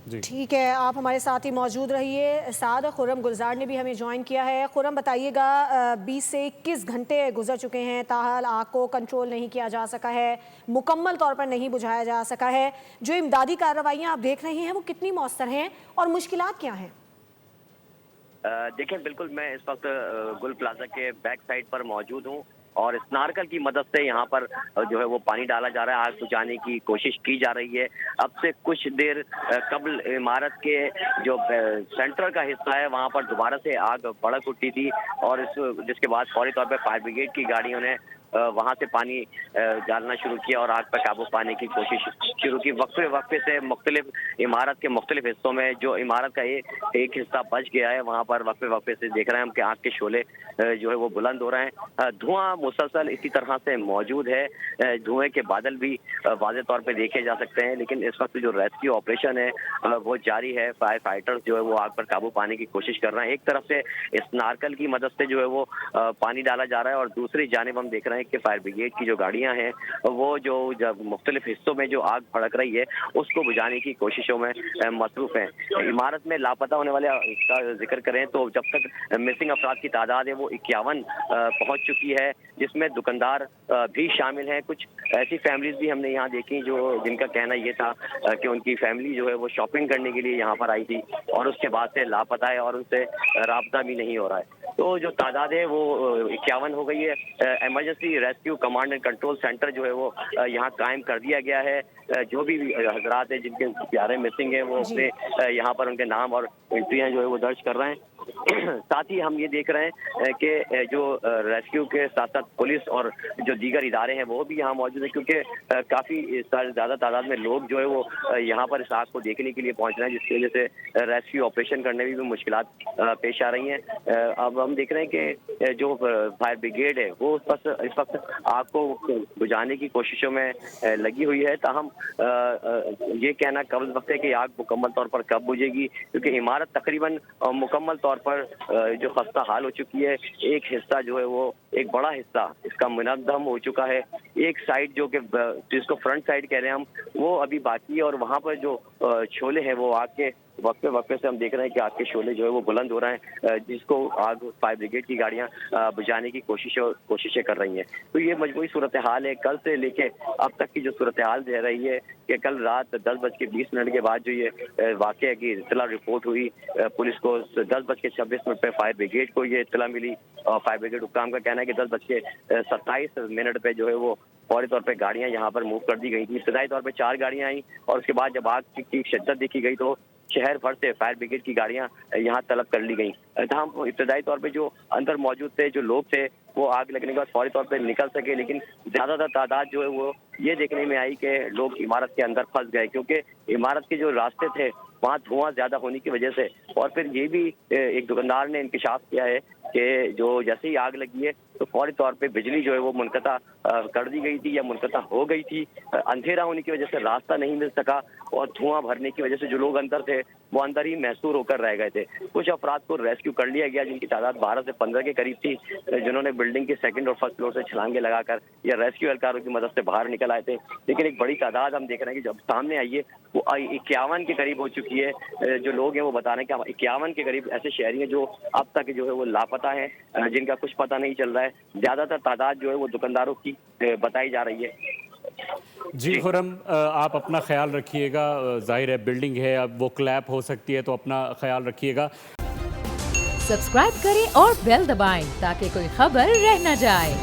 जी ठीक है, आप हमारे साथ ही मौजूद रहिए। साद खुर्रम गुलजार ने भी हमें ज्वाइन किया है। खुर्रम बताइएगा, 20 से 21 घंटे गुजर चुके हैं, ताहाल आग को कंट्रोल नहीं किया जा सका है, मुकम्मल तौर पर नहीं बुझाया जा सका है। जो इमदादी कार्रवाइयाँ आप देख रहे हैं वो कितनी मौसर हैं और मुश्किलात क्या हैं? देखिए, बिल्कुल मैं इस वक्त गुल प्लाजा के बैक साइड पर मौजूद हूँ और स्नार्कल की मदद से यहाँ पर जो है वो पानी डाला जा रहा है, आग बुझाने की कोशिश की जा रही है। अब से कुछ देर कबल इमारत के जो सेंटर का हिस्सा है वहाँ पर दोबारा से आग भड़क उठी थी और जिसके बाद फौरी तौर पर फायर ब्रिगेड की गाड़ियों ने वहां से पानी डालना शुरू किया और आग पर काबू पाने की कोशिश शुरू की। वक्फे वक्फे से मुख्तलिफ इमारत के मुख्तलिफ हिस्सों में जो इमारत का एक हिस्सा बच गया है वहां पर वक्फे वक्फे से देख रहे हैं हम कि आग के शोले जो है वो बुलंद हो रहे हैं। धुआं मुसलसल इसी तरह से मौजूद है, धुएं के बादल भी वाज़े तौर पे देखे जा सकते हैं, लेकिन इस वक्त जो रेस्क्यू ऑपरेशन है वो जारी है। फायर फाइटर्स जो है वो आग पर काबू पाने की कोशिश कर रहे हैं। एक तरफ से इस नारकल की मदद से जो है वो पानी डाला जा रहा है और दूसरी जानिब हम देख रहे हैं कि फायर ब्रिगेड की जो गाड़ियां हैं वो जो जब मुख्तलिफ हिस्सों में जो आग भड़क रही है उसको बुझाने की कोशिशों में मसरूफ है। इमारत में लापता होने वाले का जिक्र करें तो जब तक मिसिंग अफराद की तादाद है वो 51 पहुंच चुकी है, जिसमें दुकानदार भी शामिल हैं। कुछ ऐसी फैमिलीज भी हमने यहाँ देखी जो जिनका कहना ये था कि उनकी फैमिली जो है वो शॉपिंग करने के लिए यहाँ पर आई थी और उसके बाद से लापता है और उनसे राब्ता भी नहीं हो रहा है। तो जो तादाद है वो 51 हो गई है। Emergency rescue command and control centre जो है वो यहाँ कायम कर दिया गया है। जो भी हजरात है जिनके प्यारे मिसिंग है वो अपने यहाँ पर उनके नाम और एंट्रियाँ जो है वो दर्ज कर रहे हैं। साथ ही हम ये देख रहे हैं कि जो रेस्क्यू के साथ साथ पुलिस और जो दीगर इदारे हैं वो भी यहाँ मौजूद है, क्योंकि काफ़ी ज़्यादा तादाद में लोग जो है वो यहाँ पर इस आग को देखने के लिए पहुँच रहे हैं, जिसकी वजह से रेस्क्यू ऑपरेशन करने में भी मुश्किलात पेश आ रही हैं। अब हम देख रहे हैं कि जो फायर ब्रिगेड है वो इस वक्त आग को बुझाने की कोशिशों में लगी हुई है। ताहम ये कहना कबल वक्त है कि आग मुकम्मल तौर पर कब बुझेगी, क्योंकि इमारत तकरीबन मुकम्मल तौर पर जो खस्ता हाल हो चुकी है। एक हिस्सा जो है वो एक बड़ा हिस्सा इसका मुनद्दम हो चुका है। एक साइड जो कि जिसको फ्रंट साइड कह रहे हैं हम, वो अभी बाकी है और वहाँ पर जो शोले हैं वो आग के वक्फे वक्फे से हम देख रहे हैं कि आग के शोले जो है वो बुलंद हो रहे हैं, जिसको आग फायर ब्रिगेड की गाड़ियां बुझाने की कोशिशें कर रही हैं। तो ये मजबूरी सूरत हाल है। कल से लेके अब तक की जो सूरत हाल रह रही है कि कल रात 10:20 के बाद जो ये वाकये की इतला रिपोर्ट हुई पुलिस को, 10:26 पे फायर ब्रिगेड को ये इतला मिली और फायर ब्रिगेड हुक्काम का कहना है कि 10:27 पे जो है वो फौरी तौर पे गाड़ियां यहाँ पर मूव कर दी गई थी। इब्तदाई तौर पे 4 गाड़ियां आई और उसके बाद जब आग की शिद्दत देखी गई तो शहर भर से फायर ब्रिगेड की गाड़ियां यहाँ तलब कर ली गई। तमाम इब्तदाई तौर पे जो अंदर मौजूद थे, जो लोग थे, वो आग लगने के बाद फौरी तौर पे निकल सके, लेकिन ज्यादातर तादाद जो है वो ये देखने में आई कि लोग इमारत के अंदर फंस गए, क्योंकि इमारत के जो रास्ते थे वहाँ धुआं ज्यादा होने की वजह से। और फिर ये भी एक दुकानदार ने इंकशाफ किया है कि जो जैसे ही आग लगी है तो फौरी तौर पे बिजली जो है वो मुनक़ता कर दी गई थी या मुनक़ता हो गई थी। अंधेरा होने की वजह से रास्ता नहीं मिल सका और धुआं भरने की वजह से जो लोग अंदर थे वो अंदर ही महसूर होकर रह गए थे। कुछ अफराद को रेस्क्यू कर लिया गया जिनकी तादाद 12 से 15 के करीब थी, जिन्होंने बिल्डिंग के सेकंड और फर्स्ट फ्लोर से छलांगे लगाकर या रेस्क्यू एहलकारों की मदद से बाहर निकल आए थे। लेकिन एक बड़ी तादाद हम देख रहे हैं कि जब सामने आई है वो 51 के करीब हो चुकी है। जो लोग हैं वो बता रहे हैं कि 51 के करीब ऐसे शहरी हैं जो अब तक जो है वो लापता हैं, जिनका कुछ पता नहीं चल रहा है। ज्यादातर तादाद जो है वो दुकानदारों की बताई जा रही है। जी खुर्रम, आप अपना ख्याल रखिएगा। जाहिर है बिल्डिंग है, अब वो क्लैप हो सकती है, तो अपना ख्याल रखिएगा। सब्सक्राइब करें और बेल दबाएं ताकि कोई खबर रह न जाए।